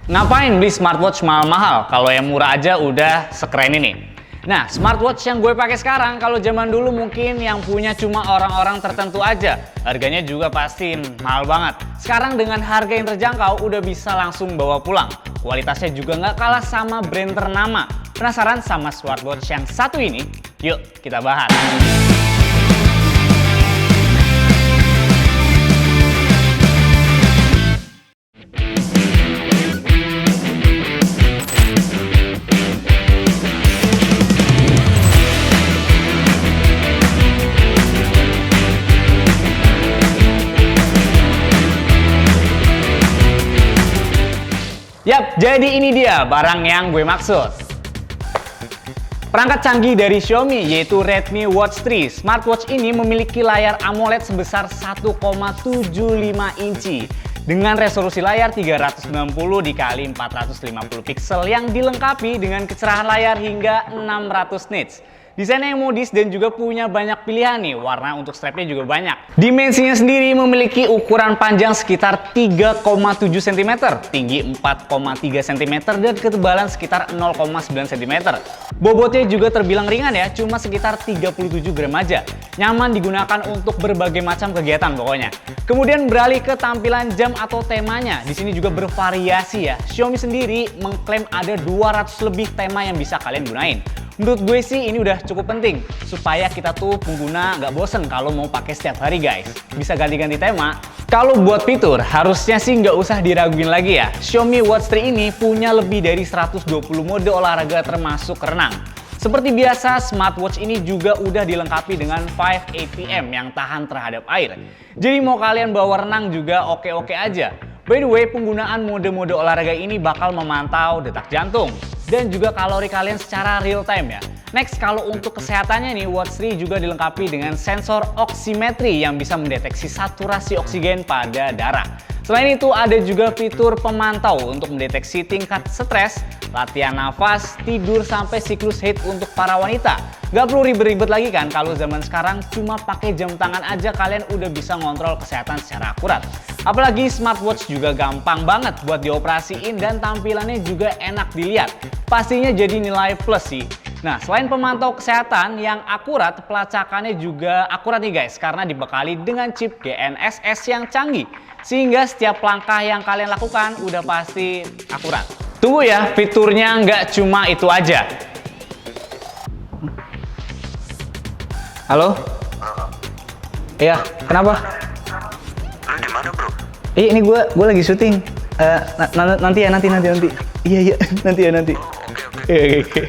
Ngapain beli smartwatch mahal-mahal kalau yang murah aja udah sekeren ini? Nah, smartwatch yang gue pakai sekarang kalau zaman dulu mungkin yang punya cuma orang-orang tertentu aja. Harganya juga pasti mahal banget. Sekarang dengan harga yang terjangkau udah bisa langsung bawa pulang. Kualitasnya juga nggak kalah sama brand ternama. Penasaran sama smartwatch yang satu ini? Yuk kita bahas. Yap, jadi ini dia barang yang gue maksud. Perangkat canggih dari Xiaomi yaitu Redmi Watch 3. Smartwatch ini memiliki layar AMOLED sebesar 1,75 inci dengan resolusi layar 360 x 450 pixel yang dilengkapi dengan kecerahan layar hingga 600 nits. Desainnya yang modis dan juga punya banyak pilihan nih, warna untuk strapnya juga banyak. Dimensinya sendiri memiliki ukuran panjang sekitar 3,7 cm, tinggi 4,3 cm, dan ketebalan sekitar 0,9 cm. Bobotnya juga terbilang ringan ya, cuma sekitar 37 gram aja. Nyaman digunakan untuk berbagai macam kegiatan pokoknya. Kemudian beralih ke tampilan jam atau temanya, di sini juga bervariasi ya. Xiaomi sendiri mengklaim ada 200 lebih tema yang bisa kalian gunain. Menurut gue sih ini udah cukup penting supaya kita tuh pengguna nggak bosen kalau mau pakai setiap hari guys. Bisa ganti-ganti tema. Kalau buat fitur harusnya sih nggak usah diraguin lagi ya. Xiaomi Watch 3 ini punya lebih dari 120 mode olahraga termasuk renang. Seperti biasa, smartwatch ini juga udah dilengkapi dengan 5 ATM yang tahan terhadap air. Jadi mau kalian bawa renang juga oke-oke aja. By the way, penggunaan mode-mode olahraga ini bakal memantau detak jantung dan juga kalori kalian secara real time ya. Next, kalau untuk kesehatannya nih, Watch 3 juga dilengkapi dengan sensor oximetry yang bisa mendeteksi saturasi oksigen pada darah. Selain itu, ada juga fitur pemantau untuk mendeteksi tingkat stres, latihan nafas, tidur, sampai siklus haid untuk para wanita. Gak perlu ribet-ribet lagi kan, kalau zaman sekarang cuma pakai jam tangan aja kalian udah bisa ngontrol kesehatan secara akurat. Apalagi smartwatch juga gampang banget buat dioperasiin dan tampilannya juga enak dilihat. Pastinya jadi nilai plus sih. Nah, selain pemantau kesehatan yang akurat, pelacakannya juga akurat nih guys, karena dibekali dengan chip GNSS yang canggih. Sehingga setiap langkah yang kalian lakukan udah pasti akurat. Tunggu ya, fiturnya nggak cuma itu aja. Halo? Iya, kenapa? Lu di mana, bro? Iya, ini gue lagi syuting. Nanti ya. Iya, nanti. Oke.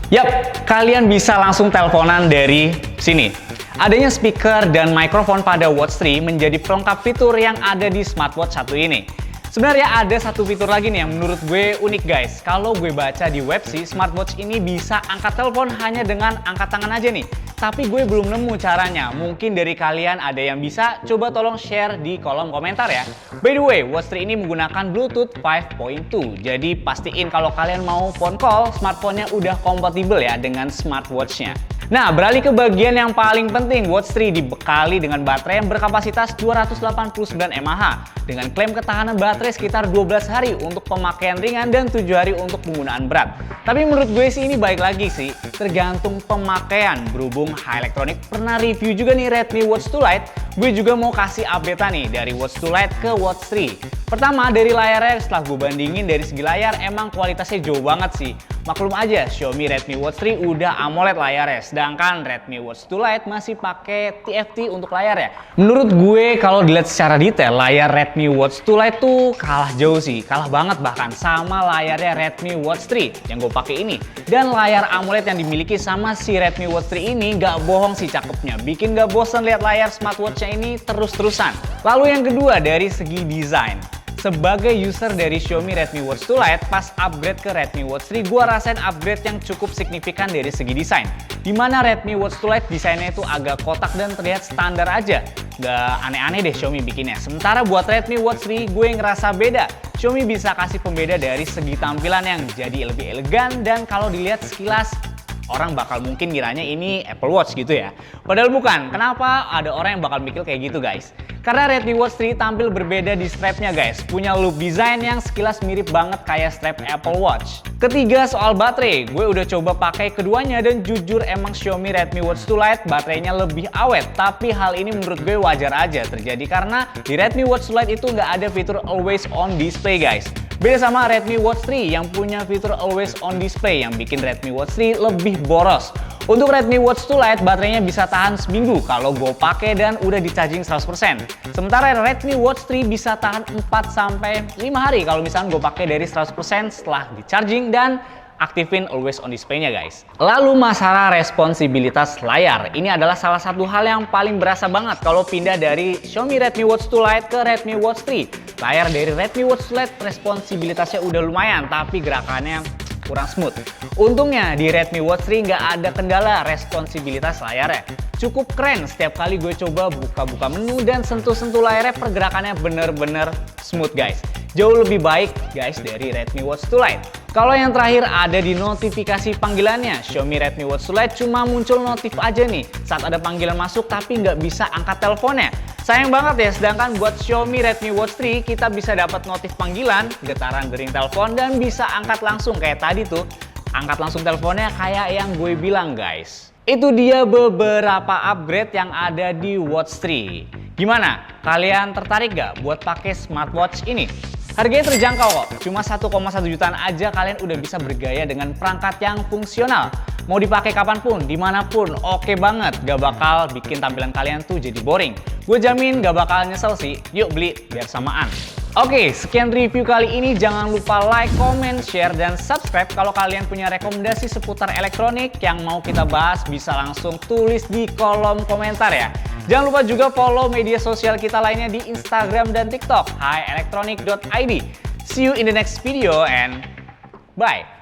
Yap, kalian bisa langsung teleponan dari sini. Adanya speaker dan mikrofon pada Watch 3 menjadi pelengkap fitur yang ada di smartwatch satu ini. Sebenarnya ada satu fitur lagi nih yang menurut gue unik guys. Kalau gue baca di web sih, smartwatch ini bisa angkat telepon hanya dengan angkat tangan aja nih. Tapi gue belum nemu caranya. Mungkin dari kalian ada yang bisa, coba tolong share di kolom komentar ya. By the way, Watch 3 ini menggunakan Bluetooth 5.2. Jadi pastiin kalau kalian mau phone call, smartphone-nya udah kompatibel ya dengan smartwatch-nya. Nah, beralih ke bagian yang paling penting, Watch 3 dibekali dengan baterai yang berkapasitas 289 mAh dengan klaim ketahanan baterai sekitar 12 hari untuk pemakaian ringan dan 7 hari untuk penggunaan berat. Tapi menurut gue sih ini baik lagi sih, tergantung pemakaian. Berhubung High Electronic pernah review juga nih Redmi Watch 2 Lite, gue juga mau kasih update nih dari Watch 2 Lite ke Watch 3. Pertama, dari layarnya setelah gue bandingin dari segi layar emang kualitasnya jauh banget sih. Maklum aja, Xiaomi Redmi Watch 3 udah AMOLED layarnya, sedangkan Redmi Watch 2 Lite masih pakai TFT untuk layar ya. Menurut gue kalau dilihat secara detail, layar Redmi Watch 2 Lite tuh kalah jauh sih, kalah banget bahkan sama layarnya Redmi Watch 3 yang gue pakai ini. Dan layar AMOLED yang dimiliki sama si Redmi Watch 3 ini gak bohong sih cakepnya, bikin gak bosan lihat layar smartwatch-nya ini terus-terusan. Lalu yang kedua dari segi desain. Sebagai user dari Xiaomi Redmi Watch 2 Lite, pas upgrade ke Redmi Watch 3, gue rasain upgrade yang cukup signifikan dari segi desain. Dimana Redmi Watch 2 Lite desainnya itu agak kotak dan terlihat standar aja. Gak aneh-aneh deh Xiaomi bikinnya. Sementara buat Redmi Watch 3, gue ngerasa beda. Xiaomi bisa kasih pembeda dari segi tampilan yang jadi lebih elegan dan kalau dilihat sekilas, orang bakal mungkin kiranya ini Apple Watch gitu ya. Padahal bukan. Kenapa ada orang yang bakal mikir kayak gitu guys? Karena Redmi Watch 3 tampil berbeda di strapnya guys. Punya loop design yang sekilas mirip banget kayak strap Apple Watch. Ketiga, soal baterai. Gue udah coba pakai keduanya dan jujur emang Xiaomi Redmi Watch 2 Lite baterainya lebih awet. Tapi hal ini menurut gue wajar aja terjadi karena di Redmi Watch 2 Lite itu nggak ada fitur always on display guys. Beda sama Redmi Watch 3 yang punya fitur always on display yang bikin Redmi Watch 3 lebih boros. Untuk Redmi Watch 2 Lite baterainya bisa tahan seminggu kalau gue pakai dan udah di charging 100%. Sementara Redmi Watch 3 bisa tahan 4-5 hari kalau misalnya gue pakai dari 100% setelah di charging dan aktifin always on display-nya guys. Lalu masalah responsibilitas layar. Ini adalah salah satu hal yang paling berasa banget kalau pindah dari Xiaomi Redmi Watch 2 Lite ke Redmi Watch 3. Layar dari Redmi Watch 2 Lite responsibilitasnya udah lumayan tapi gerakannya kurang smooth. Untungnya di Redmi Watch 3 nggak ada kendala responsibilitas layarnya. Cukup keren, setiap kali gue coba buka-buka menu dan sentuh-sentuh layarnya pergerakannya bener-bener smooth guys. Jauh lebih baik guys dari Redmi Watch 2 Lite. Kalau yang terakhir ada di notifikasi panggilannya, Xiaomi Redmi Watch 2 Lite cuma muncul notif aja nih saat ada panggilan masuk tapi nggak bisa angkat teleponnya. Sayang banget ya, sedangkan buat Xiaomi Redmi Watch 3 kita bisa dapat notif panggilan, getaran dering telepon dan bisa angkat langsung kayak tadi tuh. Angkat langsung teleponnya kayak yang gue bilang guys. Itu dia beberapa upgrade yang ada di Watch 3. Gimana? Kalian tertarik gak buat pakai smartwatch ini? Harganya terjangkau kok, cuma 1,1 jutaan aja kalian udah bisa bergaya dengan perangkat yang fungsional. Mau dipakai kapanpun, dimanapun, oke banget. Gak bakal bikin tampilan kalian tuh jadi boring. Gue jamin gak bakal nyesel sih, yuk beli biar samaan. Oke, sekian review kali ini. Jangan lupa like, comment, share, dan subscribe. Kalau kalian punya rekomendasi seputar elektronik yang mau kita bahas, bisa langsung tulis di kolom komentar ya. Jangan lupa juga follow media sosial kita lainnya di Instagram dan TikTok, hielectronic.id. See you in the next video and bye!